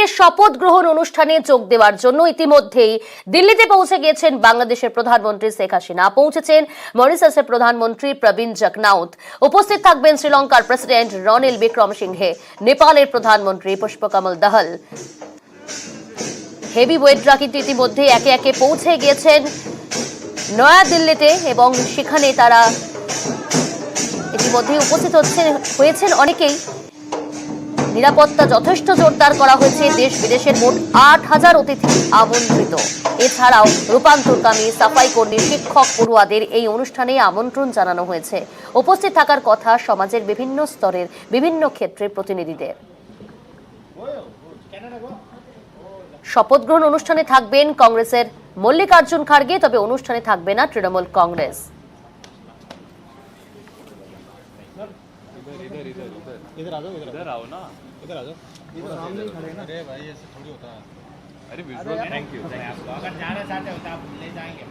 অন্যদিকে শপথ গ্রহণ অনুষ্ঠানে যোগ দেওয়ার জন্য ইতিমধ্যেই দিল্লিতে পৌঁছে গিয়েছেন বাংলাদেশের প্রধানমন্ত্রী শেখ হাসিনা। পৌঁছেছেন মরিশাসের প্রধানমন্ত্রী প্রবীণ জগনাউথ। উপস্থিত থাকবেন শ্রীলঙ্কার প্রেসিডেন্ট রনিল বিক্রমসিংঘে, নেপালের প্রধানমন্ত্রী পুষ্পকমল দহল। হেভি ওয়েটরা কিন্তু ইতিমধ্যে একে একে পৌঁছে গিয়েছেন নয়াদিল্লিতে এবং সেখানে তারা ইতিমধ্যে উপস্থিত হয়েছেন অনেকেই। নিরাপত্তা যথেষ্ট জোরদার করা হয়েছে। দেশ বিদেশের মোট ৮,০০০ অতিথি আমন্ত্রিত। এছাড়াও রূপান্তরকামী, সাফাই কর্মী, শিক্ষক, পড়ুয়াদের এই অনুষ্ঠানে আমন্ত্রণ জানানো হয়েছে। উপস্থিত থাকার কথা সমাজের বিভিন্ন স্তরের বিভিন্ন ক্ষেত্রের প্রতিনিধিদের। শপথ গ্রহণ অনুষ্ঠানে থাকবেন কংগ্রেসের মল্লিকার্জুন খাড়গে, তবে অনুষ্ঠানে থাকবে না তৃণমূল কংগ্রেস। इधर आ जाओ, इधर आओ ना, इधर आ जाओ, इधर सामने ही खड़े हैं ना। अरे भाई ऐसे थोड़ी होता है। अरे विजुअल, थैंक यू। अगर जाना चाहते हो तो आप ले जाएंगे।